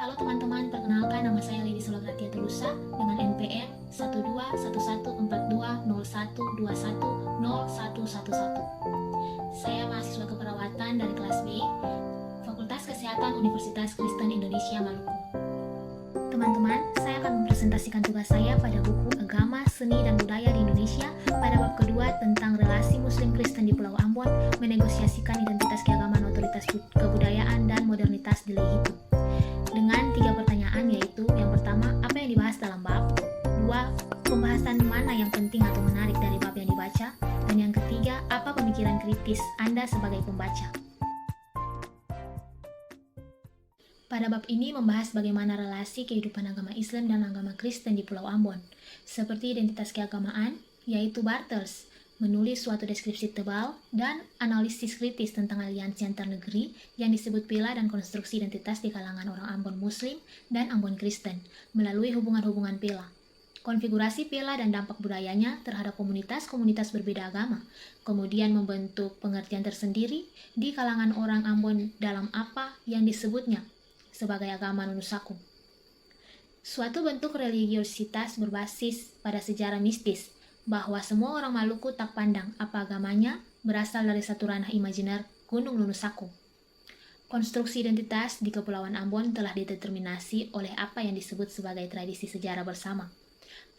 Halo teman-teman, perkenalkan nama saya Lady Sulagratia Telusa dengan NPM 121142012121011. Saya mahasiswa keperawatan dari kelas B, Fakultas Kesehatan Universitas Kristen Indonesia Maluku. Teman-teman, saya akan mempresentasikan tugas saya pada buku Agama, Seni, dan Budaya di Indonesia pada bab kedua tentang relasi Muslim Kristen di Pulau Ambon, menegosiasikan identitas keagamaan, otoritas kebudayaan, dan modernitas di Lehitu. Dengan 3 pertanyaan, yaitu yang pertama, apa yang dibahas dalam bab? 2. Pembahasan mana yang penting atau menarik dari bab yang dibaca? Dan yang ketiga, apa pemikiran kritis Anda sebagai pembaca? Pada bab ini membahas bagaimana relasi kehidupan agama Islam dan agama Kristen di Pulau Ambon, seperti identitas keagamaan, yaitu Bartels, menulis suatu deskripsi tebal, dan analisis kritis tentang aliansi antar negeri yang disebut Pela dan konstruksi identitas di kalangan orang Ambon Muslim dan Ambon Kristen melalui hubungan-hubungan Pela, konfigurasi Pela dan dampak budayanya terhadap komunitas-komunitas berbeda agama, kemudian membentuk pengertian tersendiri di kalangan orang Ambon dalam apa yang disebutnya sebagai agama Nunusaku. Suatu bentuk religiositas berbasis pada sejarah mistis, bahwa semua orang Maluku tak pandang apa agamanya berasal dari satu ranah imajiner Gunung Nunusaku. Konstruksi identitas di Kepulauan Ambon telah dideterminasi oleh apa yang disebut sebagai tradisi sejarah bersama.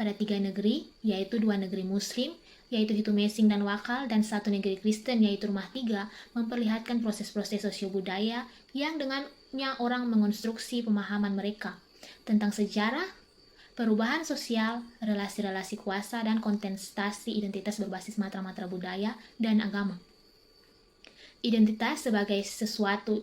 Pada 3 negeri, yaitu 2 negeri Muslim, yaitu Hitumesing dan Wakal, dan 1 negeri Kristen, yaitu Rumah Tiga, memperlihatkan proses-proses sosiobudaya yang dengannya orang mengonstruksi pemahaman mereka tentang sejarah, perubahan sosial, relasi-relasi kuasa, dan kontestasi identitas berbasis matra-matra budaya dan agama. Identitas sebagai sesuatu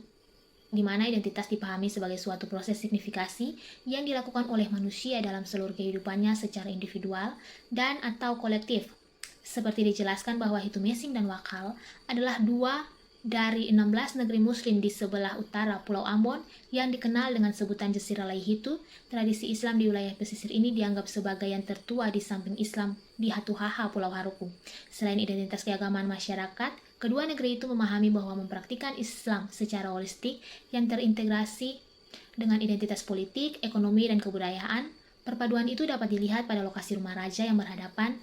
di mana identitas dipahami sebagai suatu proses signifikasi yang dilakukan oleh manusia dalam seluruh kehidupannya secara individual dan atau kolektif. Seperti dijelaskan bahwa Hitumesing dan Wakal adalah 2 dari 16 negeri Muslim di sebelah utara Pulau Ambon yang dikenal dengan sebutan Jazirah Lehitu. Tradisi Islam di wilayah pesisir ini dianggap sebagai yang tertua di samping Islam di Hatuhaha Pulau Haruku. Selain identitas keagamaan masyarakat, kedua negeri itu memahami bahwa mempraktikkan Islam secara holistik yang terintegrasi dengan identitas politik, ekonomi, dan kebudayaan. Perpaduan itu dapat dilihat pada lokasi rumah raja yang berhadapan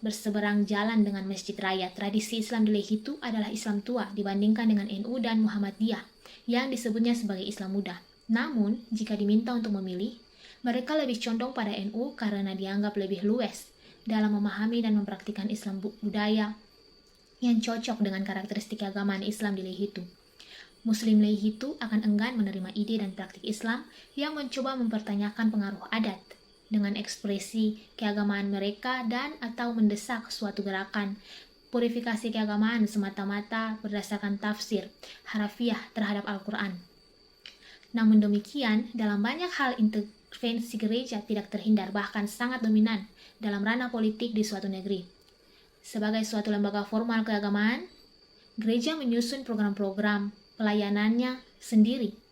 berseberang jalan dengan Masjid Raya. Tradisi Islam di Lehitu adalah Islam tua dibandingkan dengan NU dan Muhammadiyah yang disebutnya sebagai Islam muda. Namun, jika diminta untuk memilih, mereka lebih condong pada NU karena dianggap lebih luas dalam memahami dan mempraktikkan Islam budaya yang cocok dengan karakteristik keagamaan Islam di Lehitu. Muslim Lehitu akan enggan menerima ide dan praktik Islam yang mencoba mempertanyakan pengaruh adat dengan ekspresi keagamaan mereka dan atau mendesak suatu gerakan purifikasi keagamaan semata-mata berdasarkan tafsir harafiah terhadap Al-Quran. Namun demikian, dalam banyak hal intervensi gereja tidak terhindar, bahkan sangat dominan dalam ranah politik di suatu negeri. Sebagai suatu lembaga formal keagamaan, gereja menyusun program-program pelayanannya sendiri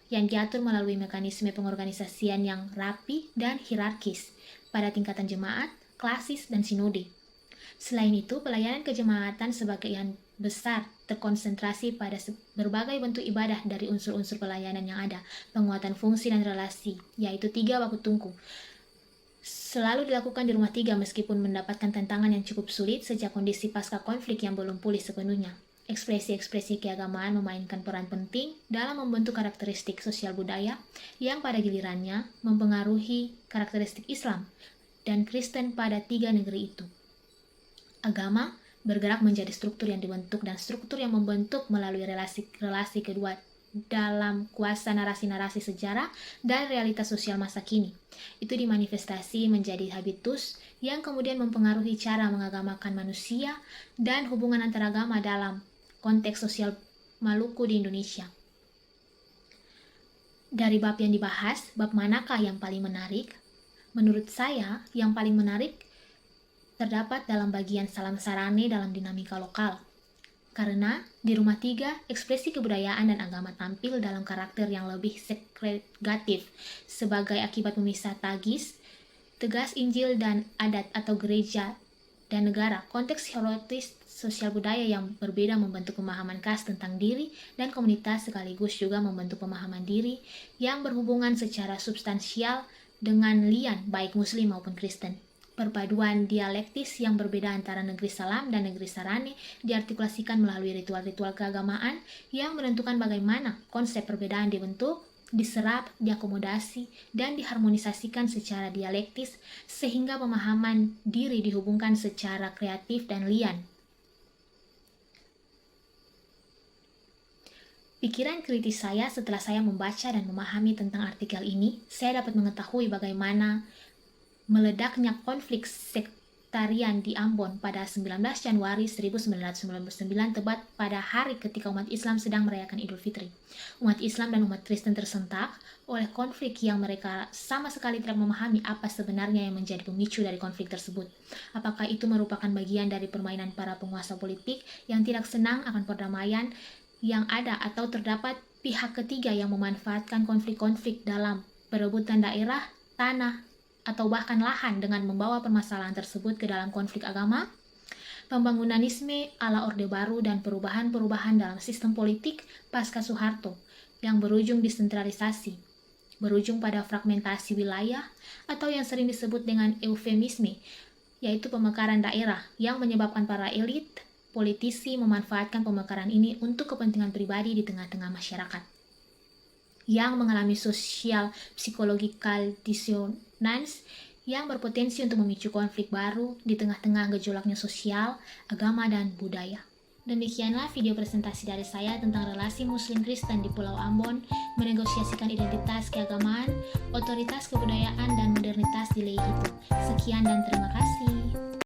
yang diatur melalui mekanisme pengorganisasian yang rapi dan hierarkis pada tingkatan jemaat, klasis, dan sinode. Selain itu, pelayanan kejemaatan sebagian besar terkonsentrasi pada berbagai bentuk ibadah dari unsur-unsur pelayanan yang ada, penguatan fungsi dan relasi, yaitu 3 baku tungku. Selalu dilakukan di Rumah Tiga meskipun mendapatkan tantangan yang cukup sulit sejak kondisi pasca konflik yang belum pulih sepenuhnya. Ekspresi-ekspresi keagamaan memainkan peran penting dalam membentuk karakteristik sosial budaya yang pada gilirannya mempengaruhi karakteristik Islam dan Kristen pada 3 negeri itu. Agama bergerak menjadi struktur yang dibentuk dan struktur yang membentuk melalui relasi kedua dalam kuasa narasi-narasi sejarah dan realitas sosial masa kini. Itu dimanifestasi menjadi habitus yang kemudian mempengaruhi cara mengagamakan manusia dan hubungan antaragama dalam konteks sosial Maluku di Indonesia. Dari bab yang dibahas, bab manakah yang paling menarik? Menurut saya, yang paling menarik terdapat dalam bagian salam sarane dalam dinamika lokal. Karena di Rumah Tiga, ekspresi kebudayaan dan agama tampil dalam karakter yang lebih segregatif sebagai akibat memisah tegas Injil dan adat atau gereja dan negara. Konteks hierarkis sosial budaya yang berbeda membentuk pemahaman khas tentang diri dan komunitas, sekaligus juga membentuk pemahaman diri yang berhubungan secara substansial dengan lian, baik Muslim maupun Kristen. Perpaduan dialektis yang berbeda antara negeri Salam dan negeri Sarane diartikulasikan melalui ritual-ritual keagamaan yang menentukan bagaimana konsep perbedaan dibentuk, diserap, diakomodasi, dan diharmonisasikan secara dialektis sehingga pemahaman diri dihubungkan secara kreatif dan lian. Pikiran kritis saya setelah saya membaca dan memahami tentang artikel ini, saya dapat mengetahui bagaimana meledaknya konflik sektarian di Ambon pada 19 Januari 1999 tepat pada hari ketika umat Islam sedang merayakan Idul Fitri. Umat Islam dan umat Kristen tersentak oleh konflik yang mereka sama sekali tidak memahami apa sebenarnya yang menjadi pemicu dari konflik tersebut. Apakah itu merupakan bagian dari permainan para penguasa politik yang tidak senang akan perdamaian yang ada, atau terdapat pihak ketiga yang memanfaatkan konflik-konflik dalam perebutan daerah, tanah, atau bahkan lahan dengan membawa permasalahan tersebut ke dalam konflik agama, pembangunanisme ala Orde Baru, dan perubahan-perubahan dalam sistem politik pasca Soeharto yang berujung desentralisasi, berujung pada fragmentasi wilayah atau yang sering disebut dengan eufemisme, yaitu pemekaran daerah yang menyebabkan para elit politisi memanfaatkan pemekaran ini untuk kepentingan pribadi di tengah-tengah masyarakat yang mengalami sosial psychological dissonance yang berpotensi untuk memicu konflik baru di tengah-tengah gejolaknya sosial, agama, dan budaya. Demikianlah video presentasi dari saya tentang relasi Muslim Kristen di Pulau Ambon, menegosiasikan identitas keagamaan, otoritas kebudayaan, dan modernitas di Leihitu. Sekian dan terima kasih.